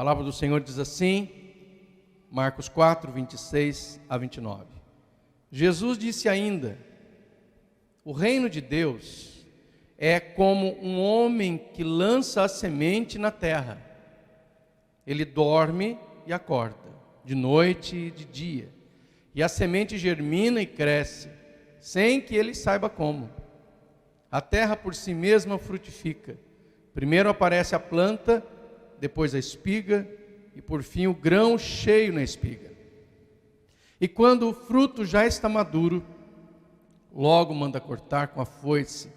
palavra do Senhor diz assim, Marcos 4, 26 a 29. Jesus disse ainda: o reino de Deus é como um homem que lança a semente na terra. Ele dorme e acorda, de noite e de dia, e a semente germina e cresce, sem que ele saiba como. A terra por si mesma frutifica. Primeiro aparece a planta, depois a espiga, e por fim o grão cheio na espiga. E quando o fruto já está maduro, logo manda cortar com a foice,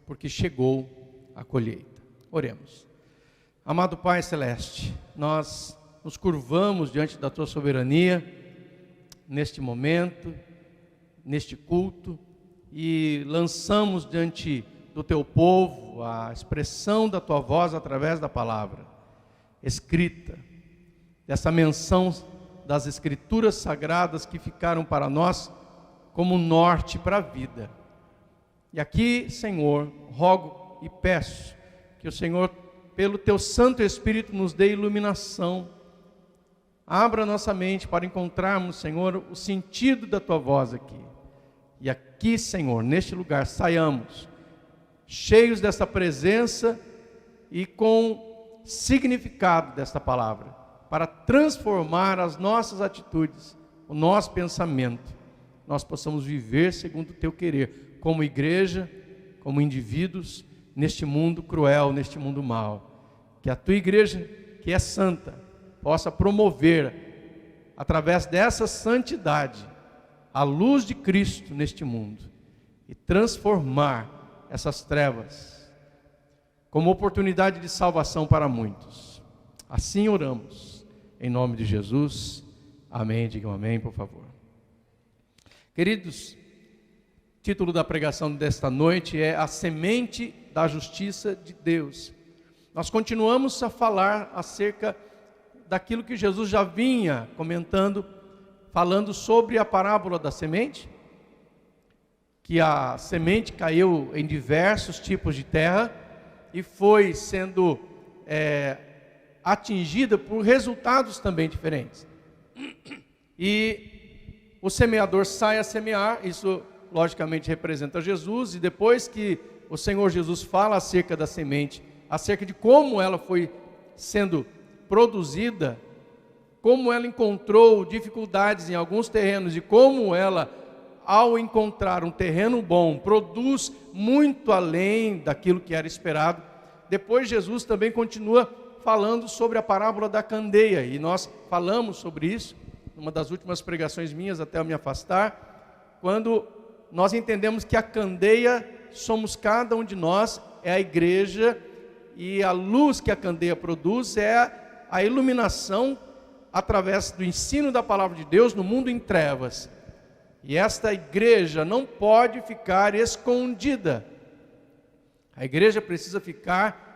porque chegou a colheita. Oremos. Amado Pai Celeste, nós nos curvamos diante da Tua soberania, neste momento, neste culto, e lançamos diante do Teu povo a expressão da Tua voz através da palavra escrita, dessa menção das Escrituras Sagradas que ficaram para nós como norte para a vida. E aqui, Senhor, rogo e peço que o Senhor, pelo Teu Santo Espírito, nos dê iluminação. Abra nossa mente para encontrarmos, Senhor, o sentido da Tua voz aqui. E aqui, Senhor, neste lugar, saiamos cheios dessa presença e com significado desta palavra, para transformar as nossas atitudes, o nosso pensamento, nós possamos viver segundo o Teu querer, como igreja, como indivíduos, neste mundo cruel, neste mundo mau. Que a Tua igreja, que é santa, possa promover, através dessa santidade, a luz de Cristo neste mundo, e transformar essas trevas, como oportunidade de salvação para muitos. Assim oramos, em nome de Jesus, amém, digam amém, por favor. Queridos, o título da pregação desta noite é A Semente da Justiça de Deus. Nós continuamos a falar acerca daquilo que Jesus já vinha comentando, falando sobre a parábola da semente, que a semente caiu em diversos tipos de terra e foi sendo atingida por resultados também diferentes. E o semeador sai a semear, isso logicamente representa Jesus, e depois que o Senhor Jesus fala acerca da semente, acerca de como ela foi sendo produzida, como ela encontrou dificuldades em alguns terrenos, e como ela, ao encontrar um terreno bom, produz muito além daquilo que era esperado. Depois Jesus também continua falando sobre a parábola da candeia, e nós falamos sobre isso, numa das últimas pregações minhas, até eu me afastar, quando nós entendemos que a candeia somos cada um de nós, é a igreja, e a luz que a candeia produz é a iluminação através do ensino da palavra de Deus no mundo em trevas. E esta igreja não pode ficar escondida. A igreja precisa ficar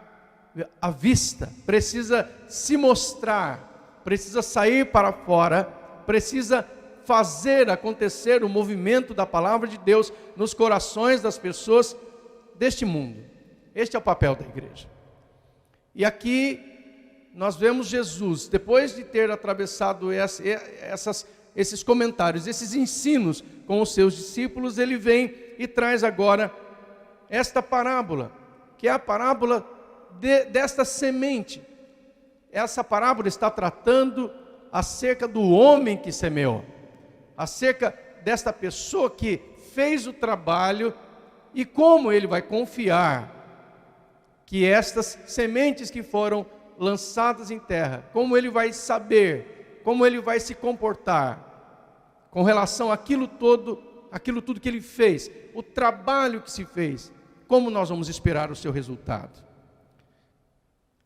à vista, precisa se mostrar, precisa sair para fora, precisa fazer acontecer o movimento da palavra de Deus nos corações das pessoas deste mundo. Este é o papel da igreja. E aqui nós vemos Jesus, depois de ter atravessado esses comentários, esses ensinos com os seus discípulos, ele vem e traz agora esta parábola, que é a parábola desta semente. Essa parábola está tratando acerca do homem que semeou, acerca desta pessoa que fez o trabalho e como ele vai confiar que estas sementes que foram lançadas em terra, como ele vai saber, como ele vai se comportar com relação àquilo tudo que ele fez, o trabalho que se fez, como nós vamos esperar o seu resultado.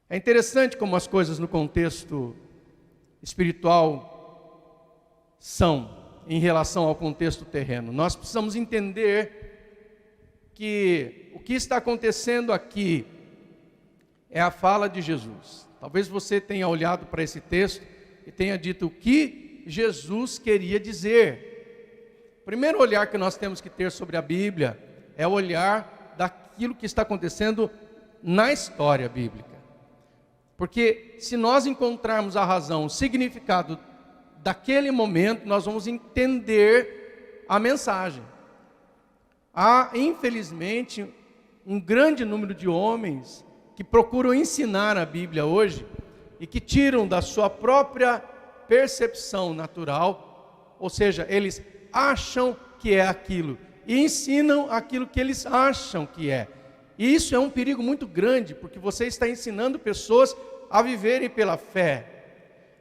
É interessante como as coisas no contexto espiritual são em relação ao contexto terreno. Nós precisamos entender que o que está acontecendo aqui é a fala de Jesus. Talvez você tenha olhado para esse texto e tenha dito o que Jesus queria dizer. O primeiro olhar que nós temos que ter sobre a Bíblia é o olhar daquilo que está acontecendo na história bíblica. Porque se nós encontrarmos a razão, o significado daquele momento, nós vamos entender a mensagem. Há, infelizmente, um grande número de homens que procuram ensinar a Bíblia hoje e que tiram da sua própria percepção natural, ou seja, eles acham que é aquilo e ensinam aquilo que eles acham que é. E isso é um perigo muito grande, porque você está ensinando pessoas a viverem pela fé.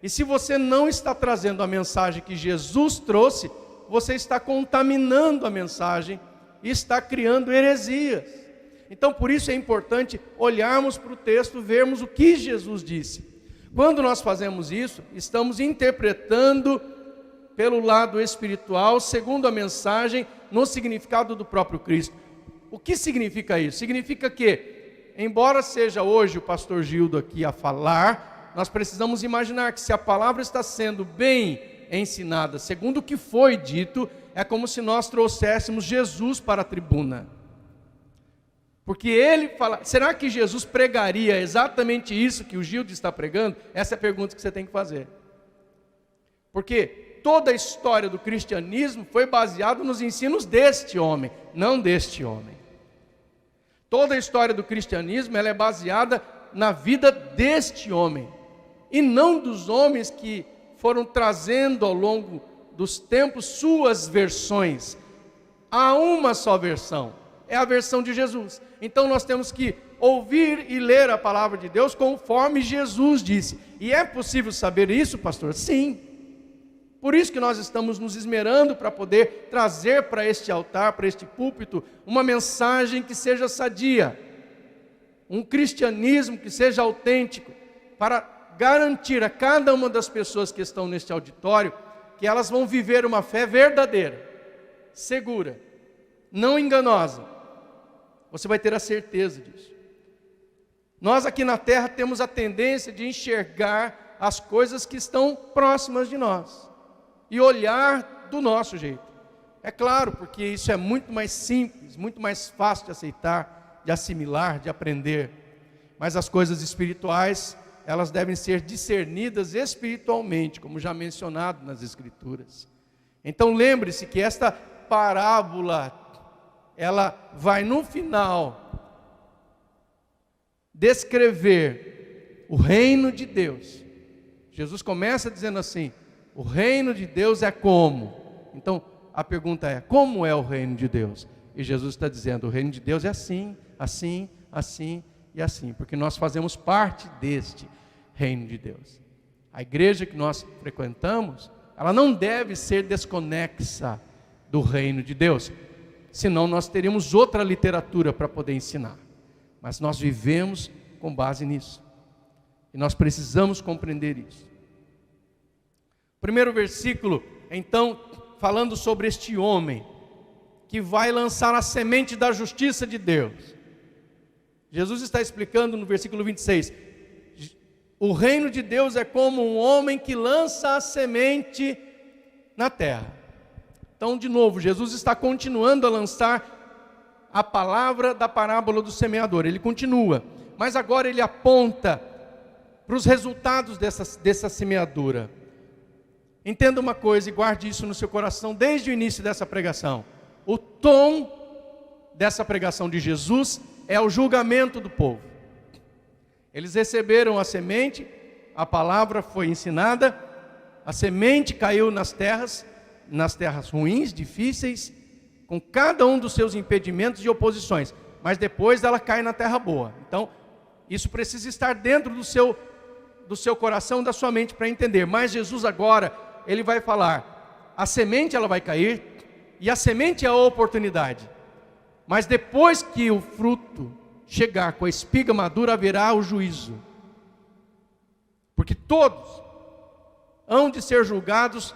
E se você não está trazendo a mensagem que Jesus trouxe, você está contaminando a mensagem e está criando heresias. Então, por isso é importante olharmos para o texto, vermos o que Jesus disse. Quando nós fazemos isso, estamos interpretando pelo lado espiritual, segundo a mensagem, no significado do próprio Cristo. O que significa isso? Significa que, embora seja hoje o pastor Gildo aqui a falar, nós precisamos imaginar que se a palavra está sendo bem ensinada, segundo o que foi dito, é como se nós trouxéssemos Jesus para a tribuna. Porque ele fala, será que Jesus pregaria exatamente isso que o Gildo está pregando? Essa é a pergunta que você tem que fazer. Porque toda a história do cristianismo foi baseada nos ensinos deste homem, não deste homem. Toda a história do cristianismo ela é baseada na vida deste homem, e não dos homens que foram trazendo ao longo dos tempos suas versões. Há uma só versão, é a versão de Jesus. Então nós temos que ouvir e ler a palavra de Deus conforme Jesus disse. E é possível saber isso, pastor? Sim. Por isso que nós estamos nos esmerando para poder trazer para este altar, para este púlpito, uma mensagem que seja sadia, um cristianismo que seja autêntico, para garantir a cada uma das pessoas que estão neste auditório, que elas vão viver uma fé verdadeira, segura, não enganosa. Você vai ter a certeza disso. Nós aqui na terra temos a tendência de enxergar as coisas que estão próximas de nós e olhar do nosso jeito. É claro, porque isso é muito mais simples, muito mais fácil de aceitar, de assimilar, de aprender. Mas as coisas espirituais, elas devem ser discernidas espiritualmente, como já mencionado nas Escrituras. Então lembre-se que esta parábola, ela vai no final descrever o reino de Deus. Jesus começa dizendo assim, o reino de Deus é como? Então a pergunta é, como é o reino de Deus? E Jesus está dizendo, o reino de Deus é assim, assim, assim e assim, porque nós fazemos parte deste reino de Deus. A igreja que nós frequentamos, ela não deve ser desconexa do reino de Deus, senão nós teríamos outra literatura para poder ensinar. Mas nós vivemos com base nisso, e nós precisamos compreender isso. Primeiro versículo, então, falando sobre este homem, que vai lançar a semente da justiça de Deus. Jesus está explicando no versículo 26, o reino de Deus é como um homem que lança a semente na terra. Então, de novo, Jesus está continuando a lançar a palavra da parábola do semeador. Ele continua, mas agora ele aponta para os resultados dessa semeadura. Entenda uma coisa e guarde isso no seu coração desde o início dessa pregação. O tom dessa pregação de Jesus é o julgamento do povo. Eles receberam a semente, a palavra foi ensinada, a semente caiu nas terras ruins, difíceis, com cada um dos seus impedimentos e oposições, mas depois ela cai na terra boa. Então, isso precisa estar dentro do seu coração, da sua mente, para entender. Mas Jesus agora, ele vai falar, a semente ela vai cair, e a semente é a oportunidade, mas depois que o fruto chegar com a espiga madura, haverá o juízo, porque todos hão de ser julgados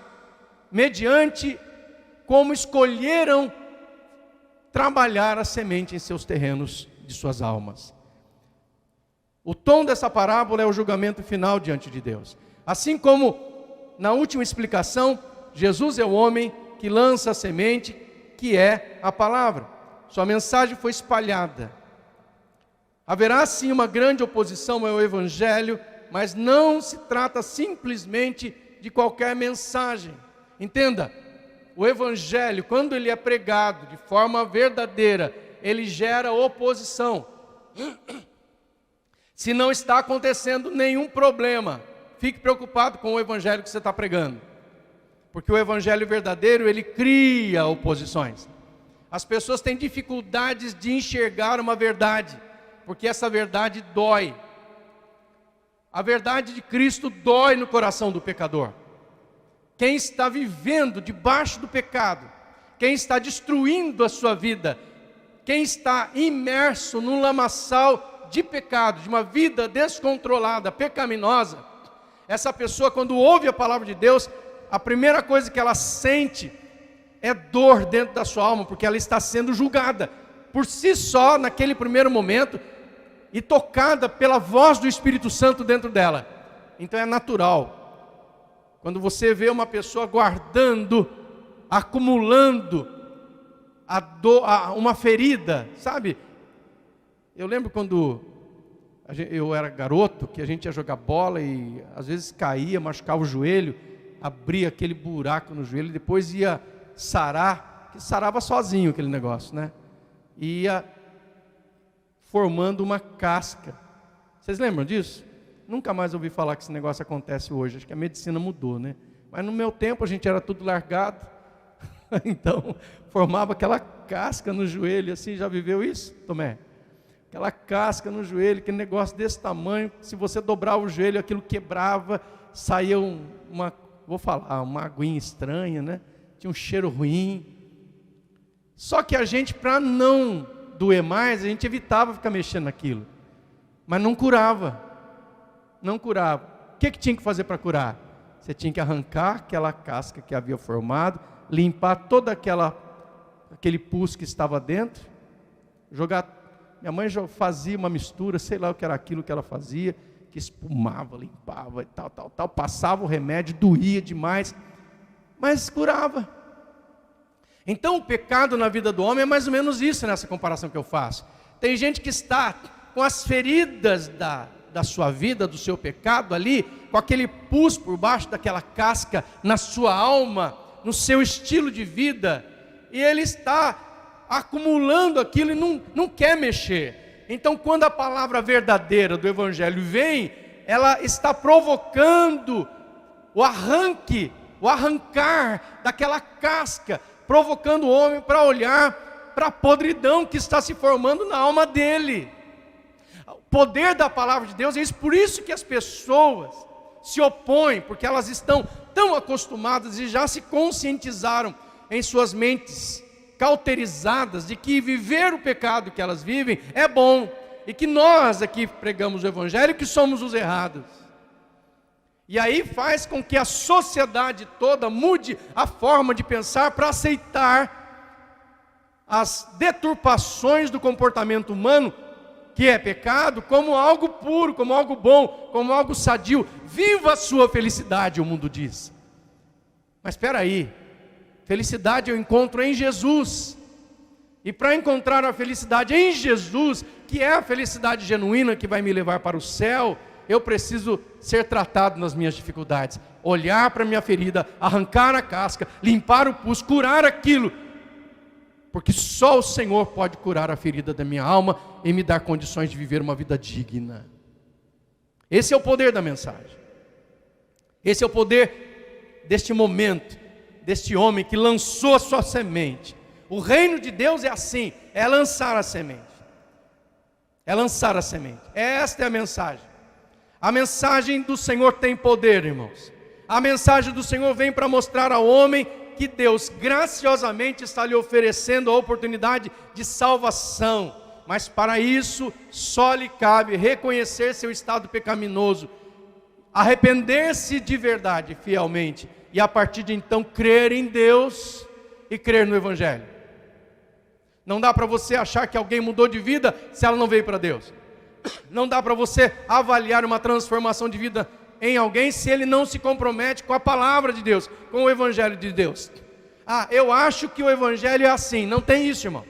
mediante como escolheram trabalhar a semente em seus terrenos de suas almas. O tom dessa parábola é o julgamento final diante de Deus. Assim como na última explicação, Jesus é o homem que lança a semente, que é a palavra. Sua mensagem foi espalhada. Haverá sim uma grande oposição ao evangelho mas não se trata simplesmente de qualquer mensagem. Entenda, o Evangelho, quando ele é pregado de forma verdadeira, ele gera oposição. Se não está acontecendo nenhum problema, fique preocupado com o Evangelho que você está pregando. Porque o Evangelho verdadeiro, ele cria oposições. As pessoas têm dificuldades de enxergar uma verdade, porque essa verdade dói. A verdade de Cristo dói no coração do pecador. Quem está vivendo debaixo do pecado, quem está destruindo a sua vida, quem está imerso num lamaçal de pecado, de uma vida descontrolada, pecaminosa, essa pessoa, quando ouve a palavra de Deus, a primeira coisa que ela sente é dor dentro da sua alma, porque ela está sendo julgada por si só naquele primeiro momento e tocada pela voz do Espírito Santo dentro dela. Então é natural. Quando você vê uma pessoa guardando, acumulando uma ferida, sabe? Eu lembro quando eu era garoto, que a gente ia jogar bola e às vezes caía, machucava o joelho, abria aquele buraco no joelho e depois ia sarar, que sarava sozinho aquele negócio, né? Ia formando uma casca. Vocês lembram disso? Nunca mais ouvi falar que esse negócio acontece hoje. Acho que a medicina mudou, né? Mas no meu tempo a gente era tudo largado. Então, formava aquela casca no joelho, assim, já viveu isso, Tomé? Aquela casca no joelho, aquele negócio desse tamanho, se você dobrava o joelho, aquilo quebrava, saía uma aguinha estranha, né? Tinha um cheiro ruim. Só que a gente, para não doer mais, a gente evitava ficar mexendo naquilo. Mas não curava. Não curava. O que tinha que fazer para curar? Você tinha que arrancar aquela casca que havia formado, limpar todo aquele pus que estava dentro, jogar. Minha mãe já fazia uma mistura, sei lá o que era aquilo que ela fazia, que espumava, limpava e tal, passava o remédio, doía demais, mas curava. Então o pecado na vida do homem é mais ou menos isso, nessa comparação que eu faço. Tem gente que está com as feridas da sua vida, do seu pecado ali, com aquele pus por baixo daquela casca, na sua alma, no seu estilo de vida, e ele está acumulando aquilo e não quer mexer. Então quando a palavra verdadeira do Evangelho vem, ela está provocando o arrancar daquela casca, provocando o homem para olhar para a podridão que está se formando na alma dele. O poder da palavra de Deus é isso, por isso que as pessoas se opõem, porque elas estão tão acostumadas e já se conscientizaram em suas mentes cauterizadas de que viver o pecado que elas vivem é bom, e que nós aqui pregamos o Evangelho que somos os errados. E aí faz com que a sociedade toda mude a forma de pensar para aceitar as deturpações do comportamento humano, que é pecado, como algo puro, como algo bom, como algo sadio. Viva a sua felicidade, o mundo diz. Mas espera aí, felicidade eu encontro em Jesus. E para encontrar a felicidade em Jesus, que é a felicidade genuína que vai me levar para o céu, eu preciso ser tratado nas minhas dificuldades, olhar para a minha ferida, arrancar a casca, limpar o pus, curar aquilo, porque só o Senhor pode curar a ferida da minha alma e me dar condições de viver uma vida digna. Esse é o poder da mensagem. Esse é o poder deste momento, deste homem que lançou a sua semente. O reino de Deus é assim, é lançar a semente. É lançar a semente. Esta é a mensagem. A mensagem do Senhor tem poder, irmãos. A mensagem do Senhor vem para mostrar ao homem que Deus graciosamente está lhe oferecendo a oportunidade de salvação. Mas para isso só lhe cabe reconhecer seu estado pecaminoso, arrepender-se de verdade, fielmente, e a partir de então crer em Deus e crer no Evangelho. Não dá para você achar que alguém mudou de vida se ela não veio para Deus. Não dá para você avaliar uma transformação de vida em alguém se ele não se compromete com a palavra de Deus, com o Evangelho de Deus. Eu acho que o Evangelho é assim. Não tem isso, irmão.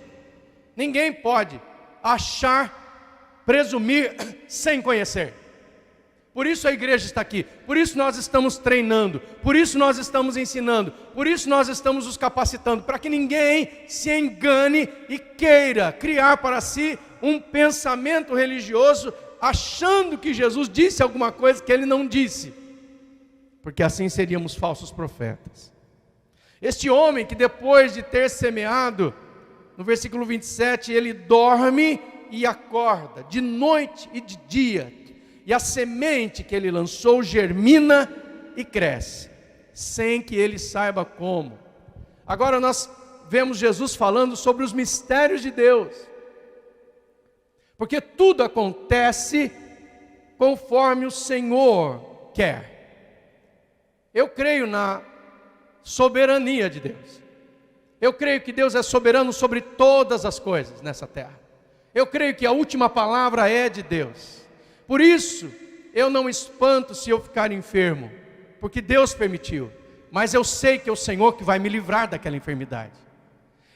Ninguém pode achar, presumir sem conhecer. Por isso a igreja está aqui, por isso nós estamos treinando, por isso nós estamos ensinando, por isso nós estamos nos capacitando, para que ninguém se engane e queira criar para si um pensamento religioso, achando que Jesus disse alguma coisa que ele não disse, porque assim seríamos falsos profetas. Este homem que depois de ter semeado, no versículo 27, ele dorme e acorda, de noite e de dia, e a semente que ele lançou germina e cresce, sem que ele saiba como. Agora nós vemos Jesus falando sobre os mistérios de Deus, porque tudo acontece conforme o Senhor quer. Eu creio na soberania de Deus. Eu creio que Deus é soberano sobre todas as coisas nessa terra. Eu creio que a última palavra é de Deus. Por isso, eu não espanto se eu ficar enfermo, porque Deus permitiu. Mas eu sei que é o Senhor que vai me livrar daquela enfermidade.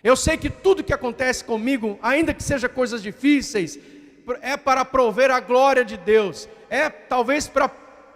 Eu sei que tudo que acontece comigo, ainda que seja coisas difíceis, é para prover a glória de Deus. É talvez para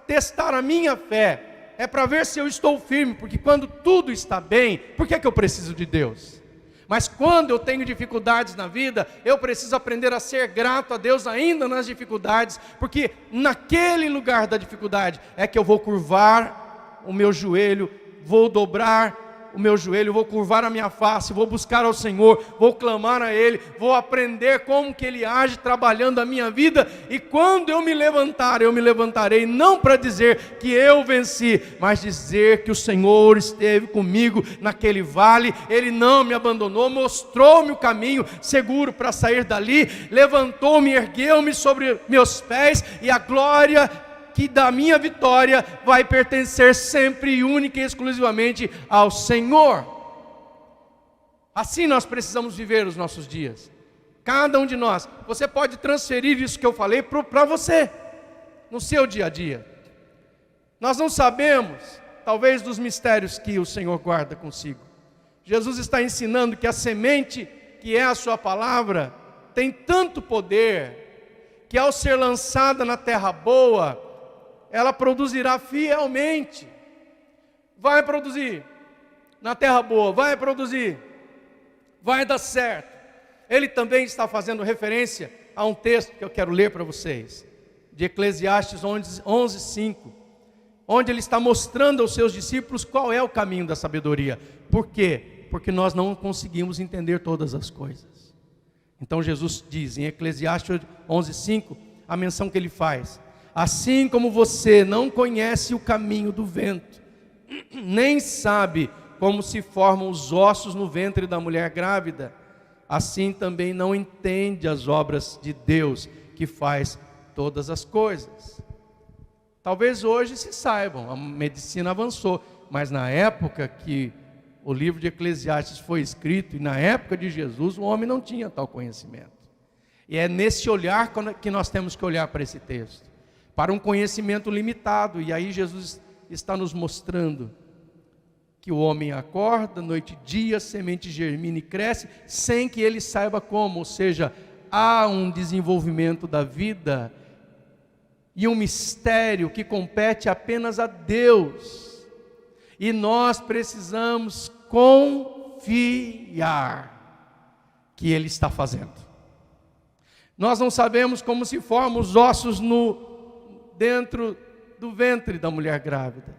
testar a minha fé. É para ver se eu estou firme, porque quando tudo está bem, por que eu preciso de Deus? Mas quando eu tenho dificuldades na vida, eu preciso aprender a ser grato a Deus ainda nas dificuldades, porque naquele lugar da dificuldade é que eu vou curvar o meu joelho, vou dobrar o meu joelho, vou curvar a minha face, vou buscar ao Senhor, vou clamar a Ele, vou aprender como que Ele age trabalhando a minha vida, e quando eu me levantarei não para dizer que eu venci, mas dizer que o Senhor esteve comigo naquele vale, Ele não me abandonou, mostrou-me o caminho seguro para sair dali, levantou-me, ergueu-me sobre meus pés, e a glória que da minha vitória vai pertencer sempre e única e exclusivamente ao Senhor. Assim nós precisamos viver os nossos dias. Cada um de nós. Você pode transferir isso que eu falei para você, no seu dia a dia. Nós não sabemos, talvez, dos mistérios que o Senhor guarda consigo. Jesus está ensinando que a semente, que é a sua palavra, tem tanto poder, que ao ser lançada na terra boa, ela produzirá fielmente. Vai produzir na terra boa, vai produzir, vai dar certo. Ele também está fazendo referência a um texto que eu quero ler para vocês, de Eclesiastes 11:5, onde ele está mostrando aos seus discípulos qual é o caminho da sabedoria. Por quê? Porque nós não conseguimos entender todas as coisas. Então Jesus diz em Eclesiastes 11:5, a menção que ele faz: assim como você não conhece o caminho do vento, nem sabe como se formam os ossos no ventre da mulher grávida, assim também não entende as obras de Deus, que faz todas as coisas. Talvez hoje se saibam, a medicina avançou, mas na época que o livro de Eclesiastes foi escrito, e na época de Jesus, o homem não tinha tal conhecimento. E é nesse olhar que nós temos que olhar para esse texto, para um conhecimento limitado. E aí Jesus está nos mostrando que o homem acorda, noite e dia, semente germina e cresce, sem que ele saiba como. Ou seja, há um desenvolvimento da vida e um mistério que compete apenas a Deus, e nós precisamos confiar que Ele está fazendo. Nós não sabemos como se formam os ossos dentro do ventre da mulher grávida,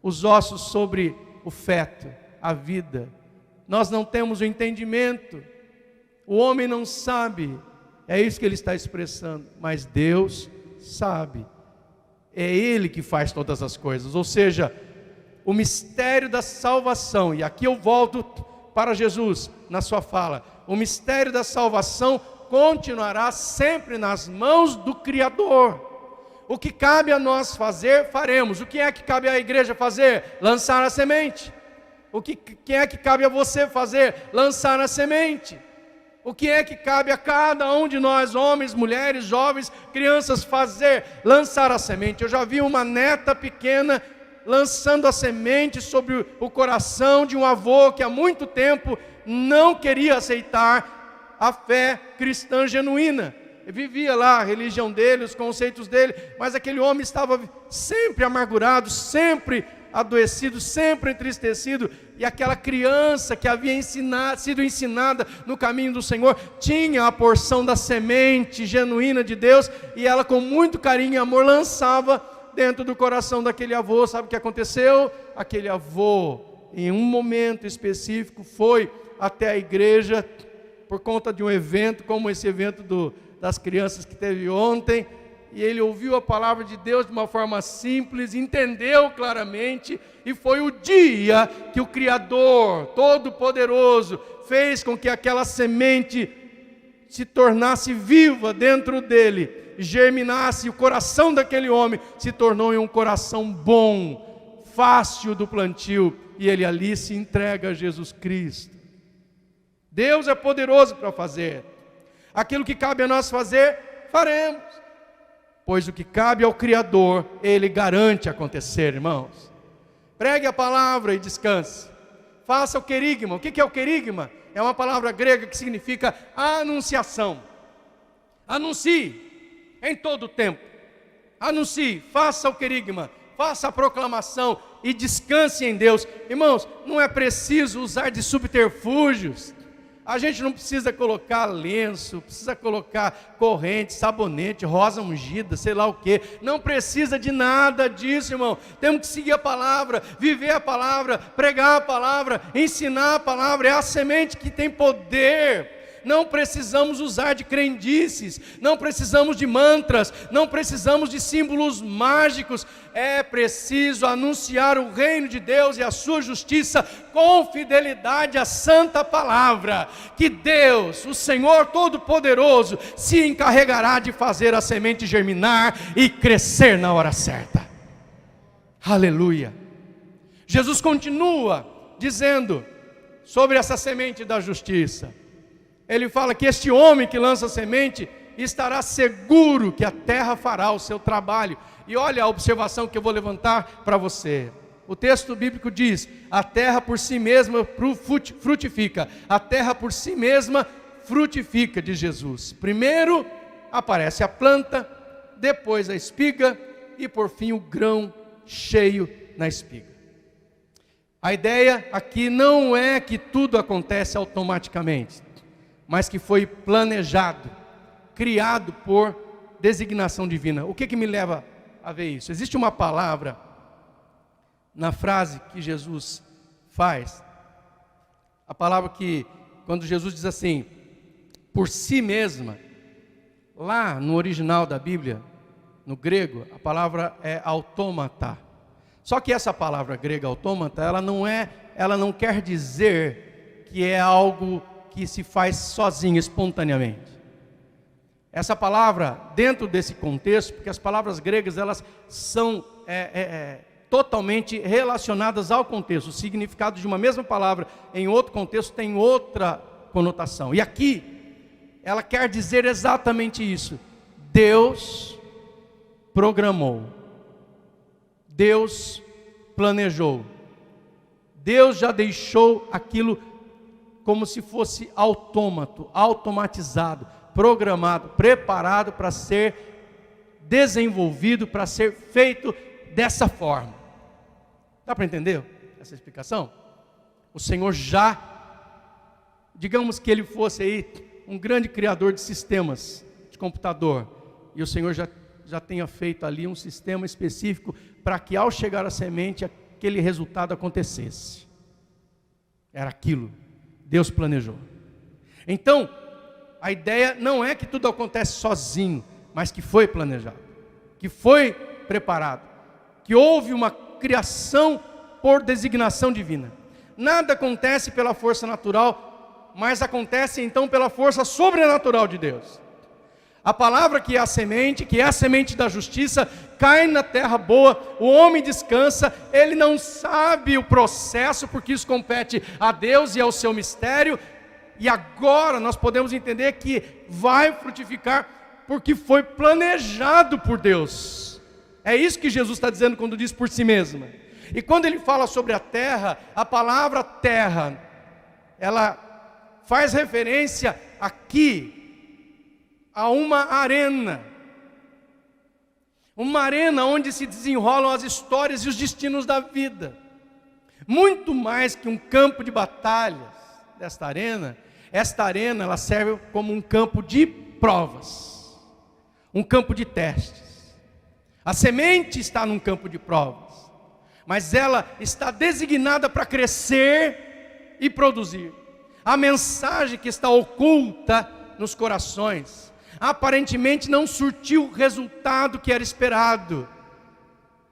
os ossos sobre o feto, a vida. Nós não temos o entendimento, o homem não sabe, é isso que ele está expressando, mas Deus sabe, é Ele que faz todas as coisas. Ou seja, o mistério da salvação, e aqui eu volto para Jesus na sua fala, o mistério da salvação continuará sempre nas mãos do Criador. O que cabe a nós fazer, faremos. O que é que cabe à igreja fazer? Lançar a semente. O que é que cabe a você fazer? Lançar a semente. O que é que cabe a cada um de nós, homens, mulheres, jovens, crianças, fazer? Lançar a semente. Eu já vi uma neta pequena lançando a semente sobre o coração de um avô que há muito tempo não queria aceitar a fé cristã genuína. vivia lá a religião dele, os conceitos dele, mas aquele homem estava sempre amargurado, sempre adoecido, sempre entristecido, e aquela criança que havia sido ensinada no caminho do Senhor, tinha a porção da semente genuína de Deus, e ela com muito carinho e amor lançava dentro do coração daquele avô. Sabe o que aconteceu? Aquele avô, em um momento específico, foi até a igreja, por conta de um evento, como esse evento das crianças que teve ontem, e ele ouviu a palavra de Deus de uma forma simples, entendeu claramente, e foi o dia que o Criador Todo-Poderoso fez com que aquela semente se tornasse viva dentro dele, germinasse, e o coração daquele homem se tornou em um coração bom, fácil do plantio, e ele ali se entrega a Jesus Cristo. Deus é poderoso para fazer. Aquilo que cabe a nós fazer, faremos. Pois o que cabe ao Criador, Ele garante acontecer, irmãos. Pregue a palavra e descanse. Faça o querigma. O que é o querigma? É uma palavra grega que significa anunciação. Anuncie em todo o tempo. Anuncie, faça o querigma, faça a proclamação e descanse em Deus. Irmãos, não é preciso usar de subterfúgios. A gente não precisa colocar lenço, precisa colocar corrente, sabonete, rosa ungida, sei lá o que. Não precisa de nada disso, irmão. Temos que seguir a palavra, viver a palavra, pregar a palavra, ensinar a palavra. É a semente que tem poder. Não precisamos usar de crendices, não precisamos de mantras, não precisamos de símbolos mágicos. É preciso anunciar o reino de Deus e a sua justiça com fidelidade à santa palavra, que Deus, o Senhor Todo-Poderoso, se encarregará de fazer a semente germinar e crescer na hora certa. Aleluia. Jesus continua dizendo sobre essa semente da justiça. Ele fala que este homem que lança a semente estará seguro que a terra fará o seu trabalho. E olha a observação que eu vou levantar para você. O texto bíblico diz: a terra por si mesma frutifica. A terra por si mesma frutifica, diz Jesus. Primeiro aparece a planta, depois a espiga e por fim o grão cheio na espiga. A ideia aqui não é que tudo acontece automaticamente, mas que foi planejado, criado por designação divina. O que me leva a ver isso? Existe uma palavra na frase que Jesus faz, a palavra que, quando Jesus diz assim, por si mesma, lá no original da Bíblia, no grego, a palavra é autômata. Só que essa palavra grega autômata, ela não quer dizer que é algo que se faz sozinho, espontaneamente. Essa palavra, dentro desse contexto, porque as palavras gregas, elas são totalmente relacionadas ao contexto. O significado de uma mesma palavra em outro contexto tem outra conotação. E aqui, ela quer dizer exatamente isso. Deus programou. Deus planejou. Deus já deixou aquilo como se fosse autômato, automatizado, programado, preparado para ser desenvolvido, para ser feito dessa forma. Dá para entender essa explicação? O Senhor já, digamos que Ele fosse aí um grande criador de sistemas de computador, e o Senhor já tenha feito ali um sistema específico para que ao chegar a semente, aquele resultado acontecesse. Era aquilo. Deus planejou. Então, a ideia não é que tudo acontece sozinho, mas que foi planejado, que foi preparado, que houve uma criação por designação divina. Nada acontece pela força natural, mas acontece então pela força sobrenatural de Deus. A palavra que é a semente, que é a semente da justiça, cai na terra boa, o homem descansa, ele não sabe o processo, porque isso compete a Deus e ao seu mistério, e agora nós podemos entender que vai frutificar, porque foi planejado por Deus. É isso que Jesus está dizendo quando diz por si mesma. E quando ele fala sobre a terra, a palavra terra, ela faz referência aqui a uma arena. Uma arena onde se desenrolam as histórias e os destinos da vida. Muito mais que um campo de batalhas desta arena, esta arena ela serve como um campo de provas, um campo de testes. A semente está num campo de provas, mas ela está designada para crescer e produzir. A mensagem que está oculta nos corações, aparentemente não surtiu o resultado que era esperado,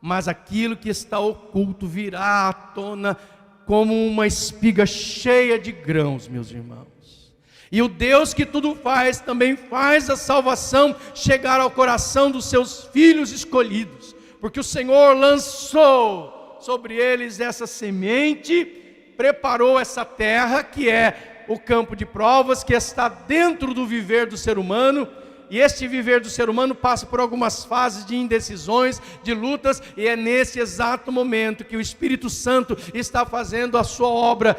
mas aquilo que está oculto virá à tona como uma espiga cheia de grãos, meus irmãos. E o Deus que tudo faz, também faz a salvação chegar ao coração dos seus filhos escolhidos, porque o Senhor lançou sobre eles essa semente, preparou essa terra que é o campo de provas, que está dentro do viver do ser humano. E este viver do ser humano passa por algumas fases de indecisões, de lutas, e é nesse exato momento que o Espírito Santo está fazendo a sua obra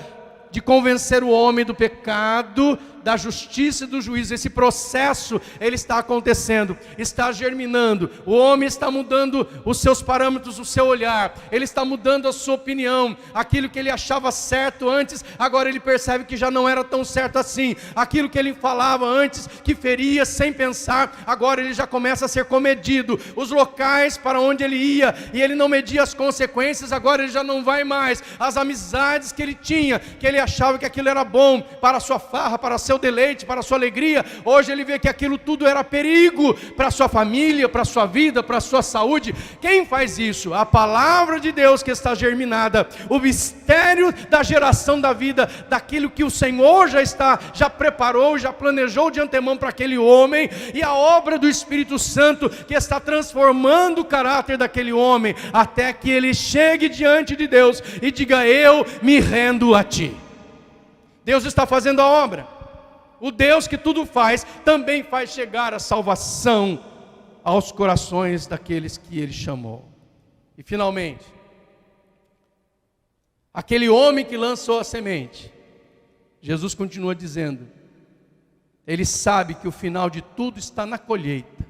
de convencer o homem do pecado, da justiça e do juízo. Esse processo, ele está acontecendo, está germinando. O homem está mudando os seus parâmetros, o seu olhar. Ele está mudando a sua opinião. Aquilo que ele achava certo antes, agora ele percebe que já não era tão certo assim. Aquilo que ele falava antes, que feria sem pensar, agora ele já começa a ser comedido. Os locais para onde ele ia, e ele não media as consequências, agora ele já não vai mais. As amizades que ele tinha, que ele achava que aquilo era bom para a sua farra, para seu deleite, para a sua alegria, hoje ele vê que aquilo tudo era perigo para a sua família, para a sua vida, para a sua saúde. Quem faz isso? A palavra de Deus que está germinada, o mistério da geração da vida, daquilo que o Senhor já preparou, já planejou de antemão para aquele homem, e a obra do Espírito Santo que está transformando o caráter daquele homem, até que ele chegue diante de Deus e diga: eu me rendo a ti. Deus está fazendo a obra. O Deus que tudo faz, também faz chegar a salvação aos corações daqueles que Ele chamou. E finalmente, aquele homem que lançou a semente, Jesus continua dizendo, ele sabe que o final de tudo está na colheita.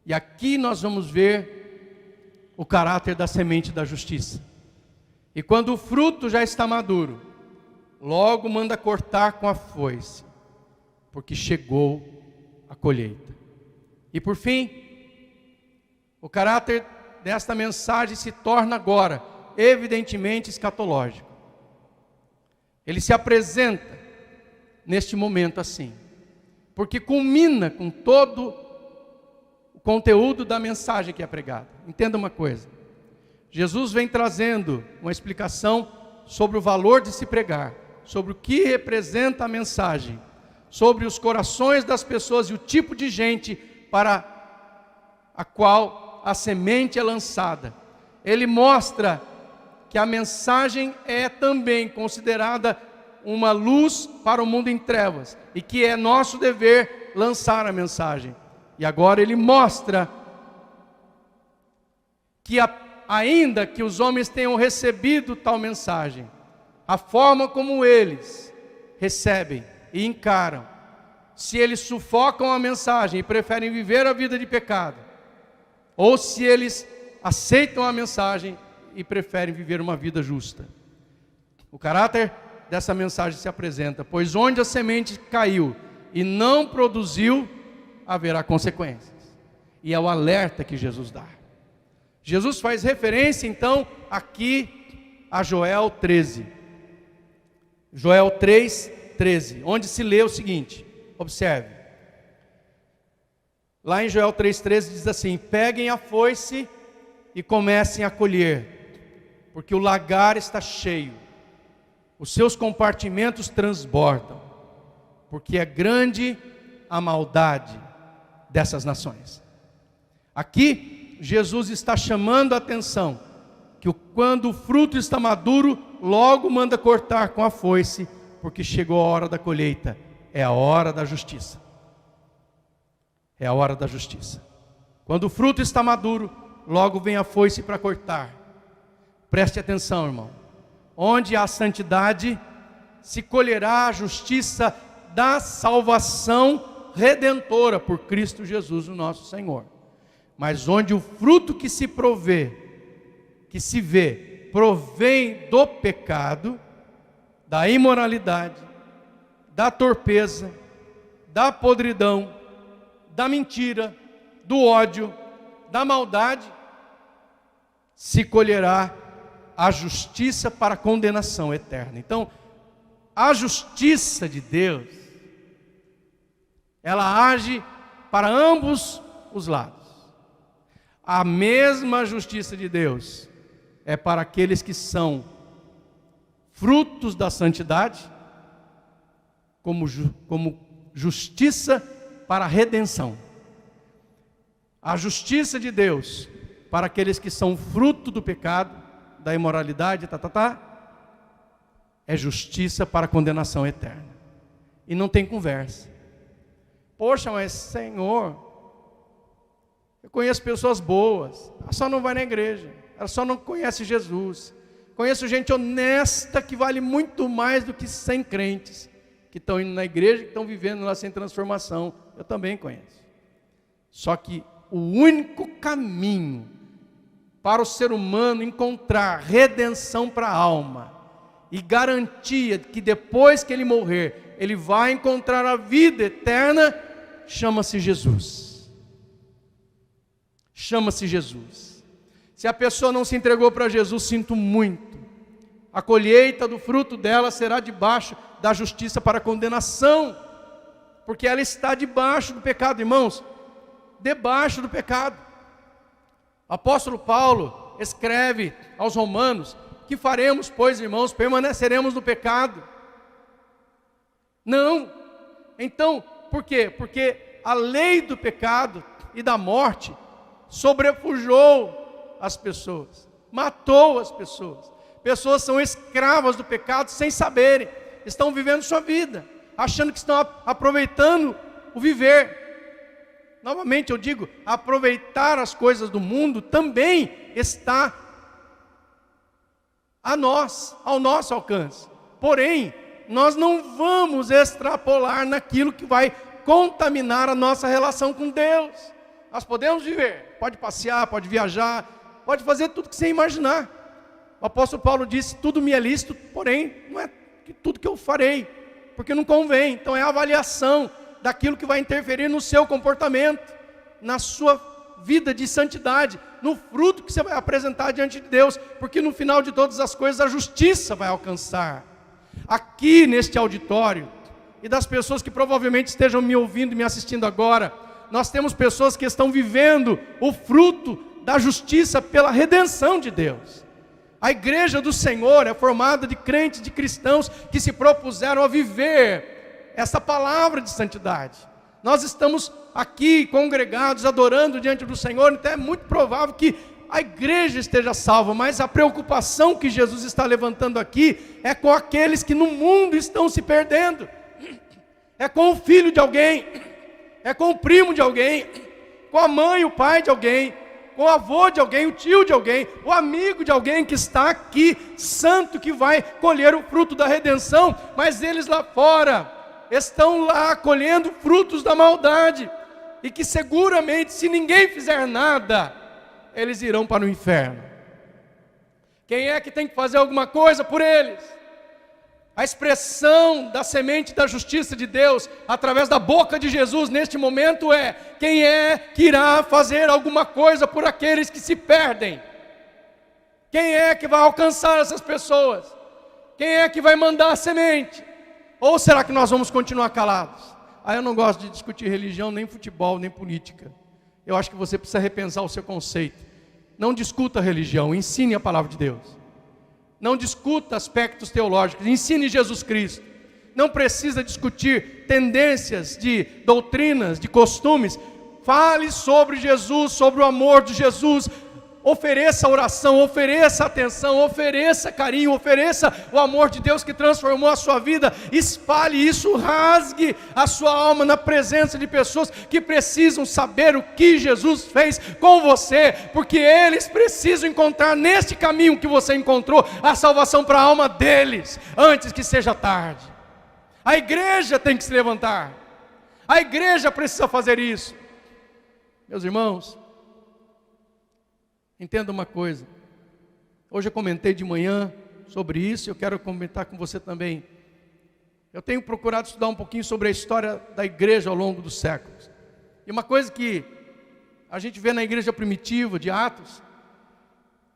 E aqui nós vamos ver o caráter da semente da justiça. E quando o fruto já está maduro, logo manda cortar com a foice, porque chegou a colheita. E por fim, o caráter desta mensagem se torna agora evidentemente escatológico. Ele se apresenta neste momento assim, porque culmina com todo o conteúdo da mensagem que é pregada. Entenda uma coisa, Jesus vem trazendo uma explicação sobre o valor de se pregar, sobre o que representa a mensagem, sobre os corações das pessoas e o tipo de gente para a qual a semente é lançada. Ele mostra que a mensagem é também considerada uma luz para o mundo em trevas, e que é nosso dever lançar a mensagem. E agora ele mostra que ainda que os homens tenham recebido tal mensagem, a forma como eles recebem e encaram, se eles sufocam a mensagem e preferem viver a vida de pecado, ou se eles aceitam a mensagem e preferem viver uma vida justa. O caráter dessa mensagem se apresenta: pois onde a semente caiu e não produziu, haverá consequências. E é o alerta que Jesus dá. Jesus faz referência então aqui a Joel 13. Joel 3:13, onde se lê o seguinte, observe. Lá em Joel 3:13 diz assim: peguem a foice e comecem a colher, porque o lagar está cheio, os seus compartimentos transbordam, porque é grande a maldade dessas nações. Aqui Jesus está chamando a atenção que quando o fruto está maduro, logo manda cortar com a foice, porque chegou a hora da colheita. É a hora da justiça. É a hora da justiça. Quando o fruto está maduro, logo vem a foice para cortar. Preste atenção, irmão. Onde há santidade, se colherá a justiça da salvação redentora por Cristo Jesus, o nosso Senhor. Mas onde o fruto que se vê, provém do pecado, da imoralidade, da torpeza, da podridão, da mentira, do ódio, da maldade, se colherá a justiça para a condenação eterna. Então, a justiça de Deus, ela age para ambos os lados. A mesma justiça de Deus é para aqueles que são frutos da santidade, como justiça para a redenção. A justiça de Deus para aqueles que são fruto do pecado, da imoralidade, é justiça para a condenação eterna. E não tem conversa. Poxa, mas Senhor, eu conheço pessoas boas, ela só não vai na igreja, ela só não conhece Jesus. Conheço gente honesta que vale muito mais do que 100 crentes que estão indo na igreja, que estão vivendo lá sem transformação. Eu também conheço. Só que o único caminho para o ser humano encontrar redenção para a alma e garantia que depois que ele morrer, ele vai encontrar a vida eterna, chama-se Jesus. Chama-se Jesus. Se a pessoa não se entregou para Jesus, sinto muito. A colheita do fruto dela será debaixo da justiça para a condenação, porque ela está debaixo do pecado, irmãos, debaixo do pecado. O apóstolo Paulo escreve aos Romanos: que faremos, pois, irmãos? Permaneceremos no pecado? Não. Então, por quê? Porque a lei do pecado e da morte sobrepujou as pessoas, matou as pessoas. Pessoas são escravas do pecado sem saberem, estão vivendo sua vida, achando que estão aproveitando o viver. Novamente eu digo, aproveitar as coisas do mundo também está a nós, ao nosso alcance. Porém, nós não vamos extrapolar naquilo que vai contaminar a nossa relação com Deus. Nós podemos viver, pode passear, pode viajar, pode fazer tudo que você imaginar. O apóstolo Paulo disse: tudo me é lícito, porém não é tudo que eu farei, porque não convém. Então é a avaliação daquilo que vai interferir no seu comportamento, na sua vida de santidade, no fruto que você vai apresentar diante de Deus, porque no final de todas as coisas a justiça vai alcançar. Aqui neste auditório, e das pessoas que provavelmente estejam me ouvindo e me assistindo agora, nós temos pessoas que estão vivendo o fruto da justiça pela redenção de Deus. A igreja do Senhor é formada de crentes, de cristãos que se propuseram a viver essa palavra de santidade. Nós estamos aqui congregados, adorando diante do Senhor, então é muito provável que a igreja esteja salva, mas a preocupação que Jesus está levantando aqui é com aqueles que no mundo estão se perdendo. É com o filho de alguém, é com o primo de alguém, com a mãe, o pai de alguém, com o avô de alguém, o tio de alguém, o amigo de alguém que está aqui, santo, que vai colher o fruto da redenção, mas eles lá fora estão lá colhendo frutos da maldade, e que seguramente, se ninguém fizer nada, eles irão para o inferno. Quem é que tem que fazer alguma coisa por eles? A expressão da semente da justiça de Deus, através da boca de Jesus neste momento é: quem é que irá fazer alguma coisa por aqueles que se perdem? Quem é que vai alcançar essas pessoas? Quem é que vai mandar a semente? Ou será que nós vamos continuar calados? Eu não gosto de discutir religião, nem futebol, nem política. Eu acho que você precisa repensar o seu conceito. Não discuta a religião, ensine a palavra de Deus. Não discuta aspectos teológicos, ensine Jesus Cristo. Não precisa discutir tendências de doutrinas, de costumes. Fale sobre Jesus, sobre o amor de Jesus. Ofereça oração, ofereça atenção, ofereça carinho, ofereça o amor de Deus que transformou a sua vida. Espalhe isso, rasgue a sua alma na presença de pessoas que precisam saber o que Jesus fez com você, porque eles precisam encontrar neste caminho que você encontrou a salvação para a alma deles, antes que seja tarde. A igreja tem que se levantar. A igreja precisa fazer isso. Meus irmãos, entenda uma coisa. Hoje eu comentei de manhã sobre isso, eu quero comentar com você também. Eu tenho procurado estudar um pouquinho sobre a história da igreja ao longo dos séculos. E uma coisa que a gente vê na igreja primitiva de Atos,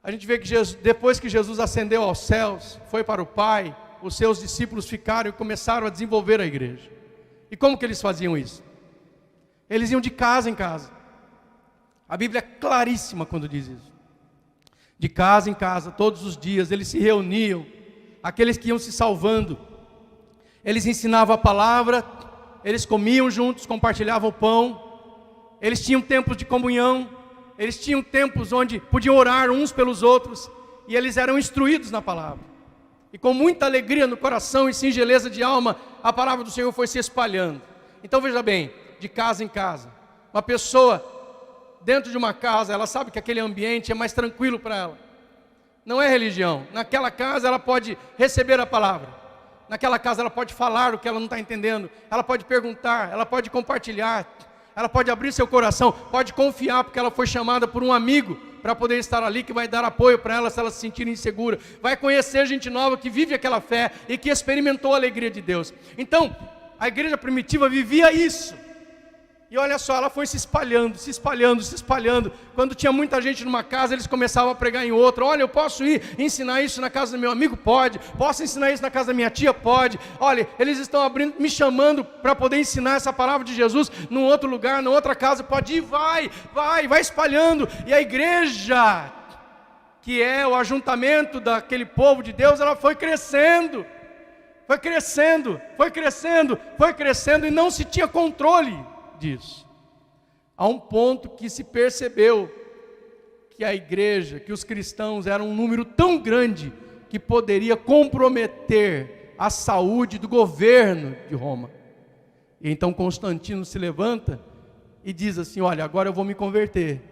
a gente vê que depois que Jesus ascendeu aos céus, foi para o Pai, os seus discípulos ficaram e começaram a desenvolver a igreja. E como que eles faziam isso? Eles iam de casa em casa. A Bíblia é claríssima quando diz isso. De casa em casa, todos os dias, eles se reuniam, aqueles que iam se salvando, eles ensinavam a palavra, eles comiam juntos, compartilhavam o pão, eles tinham tempos de comunhão, eles tinham tempos onde podiam orar uns pelos outros, e eles eram instruídos na palavra. E com muita alegria no coração e singeleza de alma, a palavra do Senhor foi se espalhando. Então veja bem, de casa em casa, uma pessoa dentro de uma casa, ela sabe que aquele ambiente é mais tranquilo para ela. Não é religião. Naquela casa ela pode receber a palavra. Naquela casa ela pode falar o que ela não está entendendo. Ela pode perguntar, ela pode compartilhar. Ela pode abrir seu coração, pode confiar, porque ela foi chamada por um amigo para poder estar ali, que vai dar apoio para ela se ela se sentir insegura. Vai conhecer gente nova que vive aquela fé e que experimentou a alegria de Deus. Então, a igreja primitiva vivia isso. E olha só, ela foi se espalhando, se espalhando, se espalhando. Quando tinha muita gente numa casa, eles começavam a pregar em outra. Olha, eu posso ir ensinar isso na casa do meu amigo? Pode. Posso ensinar isso na casa da minha tia? Pode. Olha, eles estão abrindo, me chamando para poder ensinar essa palavra de Jesus num outro lugar, numa outra casa. Pode ir, vai espalhando. E a igreja, que é o ajuntamento daquele povo de Deus, ela foi crescendo. Foi crescendo, foi crescendo, foi crescendo e não se tinha controle disso. A um ponto que se percebeu que a igreja, que os cristãos eram um número tão grande que poderia comprometer a saúde do governo de Roma. E então Constantino se levanta e diz assim: olha, agora eu vou me converter.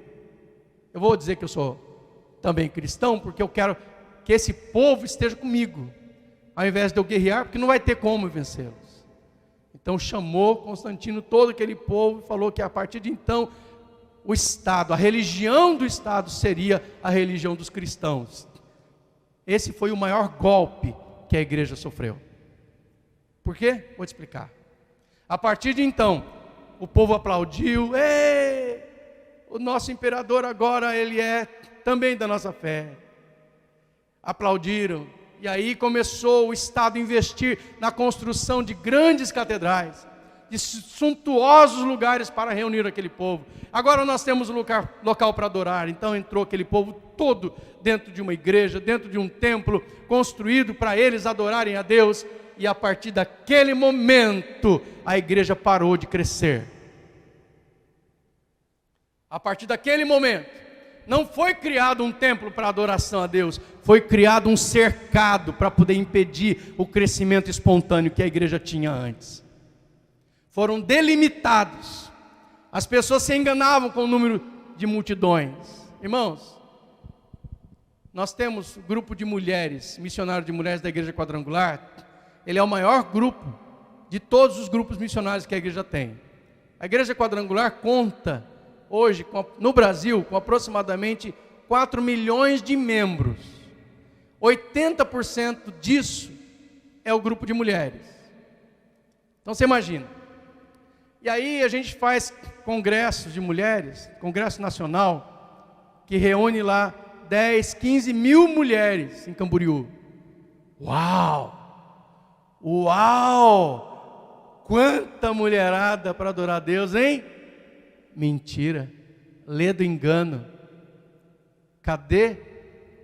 Eu vou dizer que eu sou também cristão, porque eu quero que esse povo esteja comigo, ao invés de eu guerrear, porque não vai ter como vencê-los. Então chamou Constantino todo aquele povo e falou que a partir de então o Estado, a religião do Estado seria a religião dos cristãos. Esse foi o maior golpe que a igreja sofreu. Por quê? Vou te explicar. A partir de então, o povo aplaudiu. Ei, o nosso imperador agora ele é também da nossa fé. Aplaudiram. E aí começou o Estado a investir na construção de grandes catedrais, de suntuosos lugares para reunir aquele povo. Agora nós temos um local para adorar. Então entrou aquele povo todo dentro de uma igreja, dentro de um templo construído para eles adorarem a Deus. E a partir daquele momento a igreja parou de crescer. A partir daquele momento não foi criado um templo para adoração a Deus, foi criado um cercado para poder impedir o crescimento espontâneo que a igreja tinha antes. Foram delimitados. As pessoas se enganavam com o número de multidões. Irmãos, nós temos um grupo de mulheres, missionários de mulheres da Igreja Quadrangular. Ele é o maior grupo de todos os grupos missionários que a igreja tem. A Igreja Quadrangular conta hoje, no Brasil, com aproximadamente 4 milhões de membros. 80% disso é o grupo de mulheres. Então você imagina. E aí a gente faz congressos de mulheres, congresso nacional, que reúne lá 10, 15 mil mulheres em Camboriú. Uau! Uau! Quanta mulherada para adorar a Deus, hein? Mentira, lê do engano. Cadê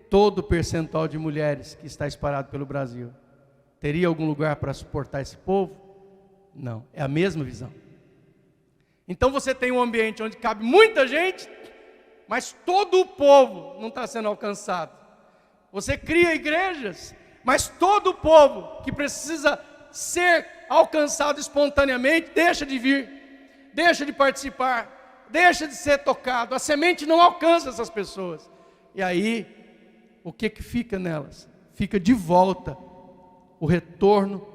todo o percentual de mulheres que está espalhado pelo Brasil? Teria algum lugar para suportar esse povo? Não, é a mesma visão. Então você tem um ambiente onde cabe muita gente, mas todo o povo não está sendo alcançado. Você cria igrejas, mas todo o povo que precisa ser alcançado espontaneamente, deixa de vir, deixa de participar, deixa de ser tocado. A semente não alcança essas pessoas. E aí, o que fica nelas? Fica de volta o retorno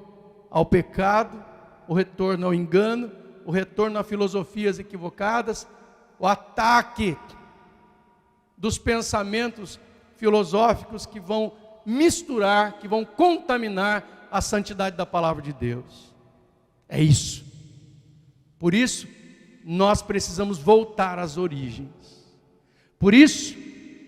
ao pecado, o retorno ao engano, o retorno a filosofias equivocadas, o ataque dos pensamentos filosóficos que vão misturar, que vão contaminar a santidade da palavra de Deus. É isso. Por isso, nós precisamos voltar às origens. Por isso,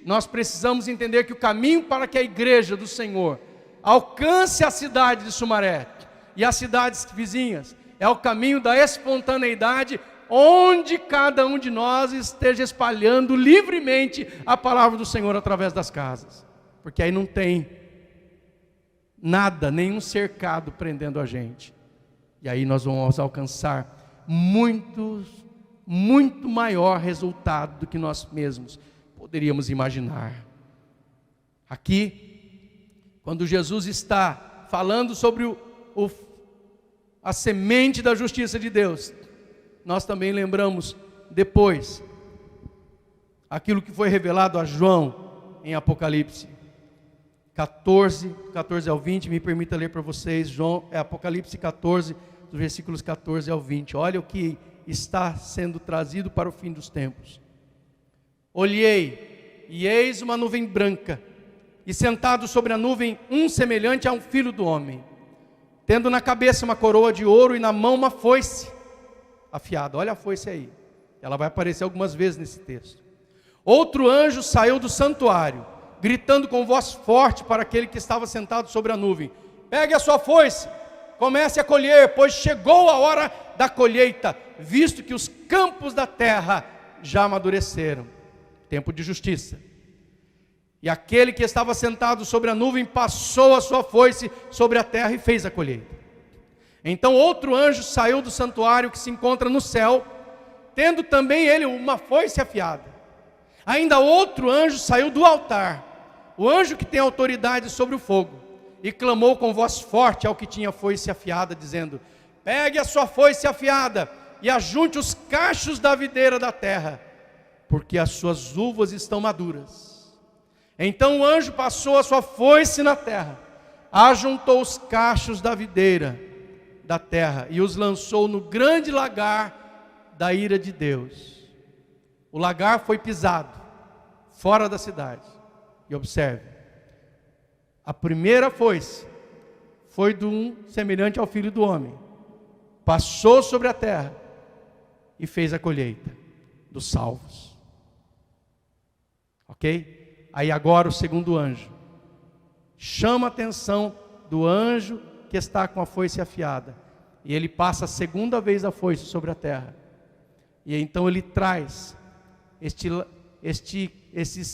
nós precisamos entender que o caminho para que a igreja do Senhor alcance a cidade de Sumaré e as cidades vizinhas é o caminho da espontaneidade, onde cada um de nós esteja espalhando livremente a palavra do Senhor através das casas, porque aí não tem nada, nenhum cercado prendendo a gente, e aí nós vamos alcançar muito maior resultado do que nós mesmos poderíamos imaginar. Aqui, quando Jesus está falando sobre a semente da justiça de Deus, nós também lembramos depois aquilo que foi revelado a João em Apocalipse 14 ao 20, me permita ler para vocês, Apocalipse 14, dos versículos 14 ao 20, olha o que está sendo trazido para o fim dos tempos. Olhei, e eis uma nuvem branca, e sentado sobre a nuvem, um semelhante a um filho do homem, tendo na cabeça uma coroa de ouro e na mão uma foice afiada. Olha a foice aí, ela vai aparecer algumas vezes nesse texto. Outro anjo saiu do santuário, gritando com voz forte para aquele que estava sentado sobre a nuvem: pegue a sua foice, comece a colher, pois chegou a hora da colheita, visto que os campos da terra já amadureceram. Tempo de justiça. E aquele que estava sentado sobre a nuvem passou a sua foice sobre a terra e fez a colheita. Então outro anjo saiu do santuário que se encontra no céu, tendo também ele uma foice afiada. Ainda outro anjo saiu do altar, o anjo que tem autoridade sobre o fogo, e clamou com voz forte ao que tinha foice afiada, dizendo: pegue a sua foice afiada e ajunte os cachos da videira da terra, porque as suas uvas estão maduras. Então o anjo passou a sua foice na terra, ajuntou os cachos da videira da terra e os lançou no grande lagar da ira de Deus. O lagar foi pisado fora da cidade. E observe, a primeira foice foi de um semelhante ao filho do homem, passou sobre a terra e fez a colheita dos salvos. Ok? Aí agora o segundo anjo chama a atenção do anjo que está com a foice afiada, e ele passa a segunda vez a foice sobre a terra, e então ele traz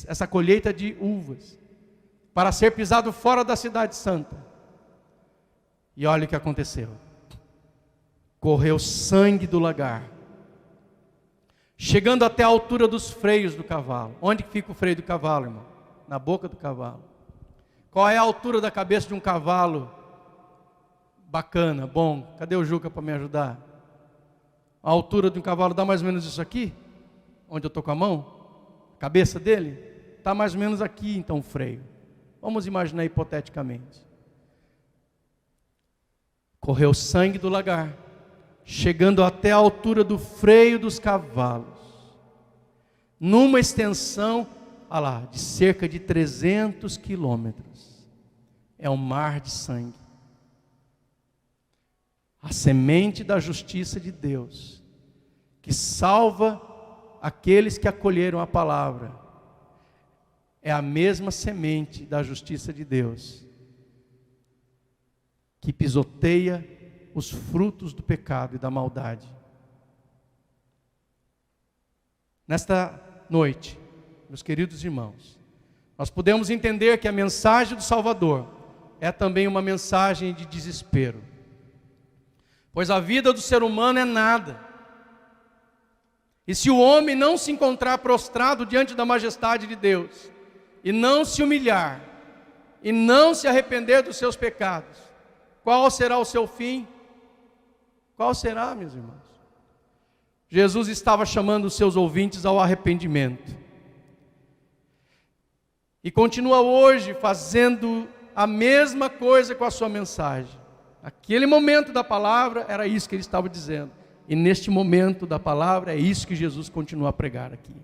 essa colheita de uvas para ser pisado fora da cidade santa. E olha o que aconteceu: correu sangue do lagar, chegando até a altura dos freios do cavalo. Onde que fica o freio do cavalo, irmão? Na boca do cavalo. Qual é a altura da cabeça de um cavalo bacana, bom? Cadê o Juca para me ajudar? A altura de um cavalo dá mais ou menos isso aqui? Onde eu estou com a mão? A cabeça dele? Está mais ou menos aqui então o freio. Vamos imaginar hipoteticamente. Correu sangue do lagar, chegando até a altura do freio dos cavalos, numa extensão, olha lá, de cerca de 300 quilômetros. É um mar de sangue. A semente da justiça de Deus, que salva aqueles que acolheram a palavra, é a mesma semente da justiça de Deus, que pisoteia os frutos do pecado e da maldade. Nesta noite, meus queridos irmãos, nós podemos entender que a mensagem do Salvador é também uma mensagem de desespero, pois a vida do ser humano é nada, e se o homem não se encontrar prostrado diante da majestade de Deus, e não se humilhar, e não se arrepender dos seus pecados, qual será o seu fim? Qual será, meus irmãos? Jesus estava chamando os seus ouvintes ao arrependimento, e continua hoje fazendo a mesma coisa com a sua mensagem. Naquele momento da palavra, era isso que ele estava dizendo: E neste momento da palavra, é isso que Jesus continua a pregar aqui.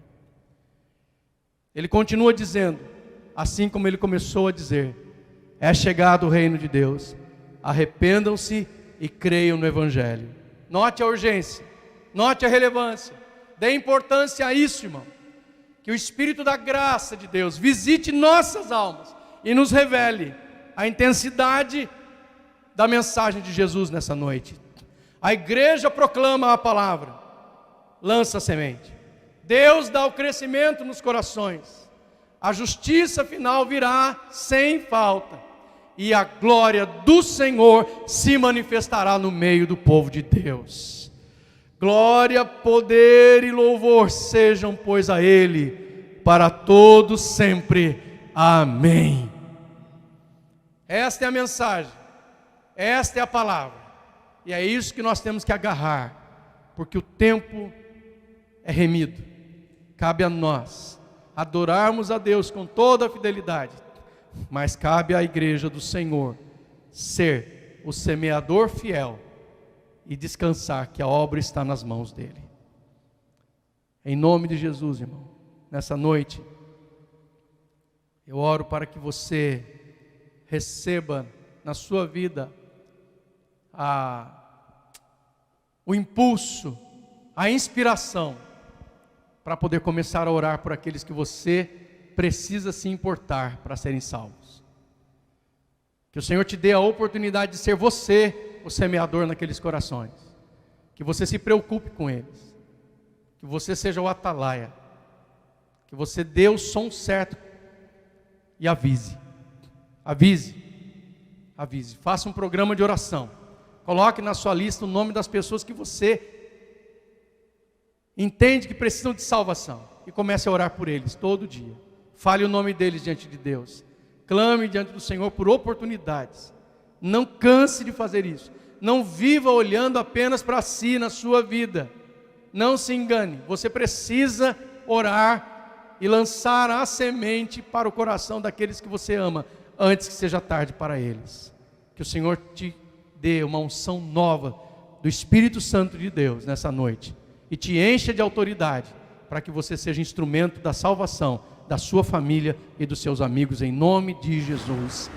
Ele continua dizendo, assim como ele começou a dizer: é chegado o reino de Deus, arrependam-se e creiam no Evangelho. Note a urgência, note a relevância, dê importância a isso, irmão. Que o Espírito da graça de Deus visite nossas almas e nos revele a intensidade da mensagem de Jesus nessa noite. A igreja proclama a palavra, lança a semente. Deus dá o crescimento nos corações. A justiça final virá sem falta. E a glória do Senhor se manifestará no meio do povo de Deus. Glória, poder e louvor sejam, pois, a Ele, para todos sempre. Amém. Esta é a mensagem, esta é a palavra, e é isso que nós temos que agarrar, porque o tempo é remido. Cabe a nós adorarmos a Deus com toda a fidelidade, mas cabe à igreja do Senhor ser o semeador fiel e descansar que a obra está nas mãos dele. Em nome de Jesus, irmão, nessa noite eu oro para que você receba na sua vida o impulso, a inspiração para poder começar a orar por aqueles que você precisa se importar para serem salvos. Que o Senhor te dê a oportunidade de ser você o semeador naqueles corações. Que você se preocupe com eles. Que você seja o atalaia. Que você dê o som certo e avise. Avise. Avise. Faça um programa de oração. Coloque na sua lista o nome das pessoas que você entende que precisam de salvação. E comece a orar por eles todo dia. Fale o nome deles diante de Deus. Clame diante do Senhor por oportunidades. Não canse de fazer isso. Não viva olhando apenas para si na sua vida. Não se engane. Você precisa orar e lançar a semente para o coração daqueles que você ama, antes que seja tarde para eles. Que o Senhor te dê uma unção nova do Espírito Santo de Deus nessa noite. E te encha de autoridade para que você seja instrumento da salvação da sua família e dos seus amigos, em nome de Jesus.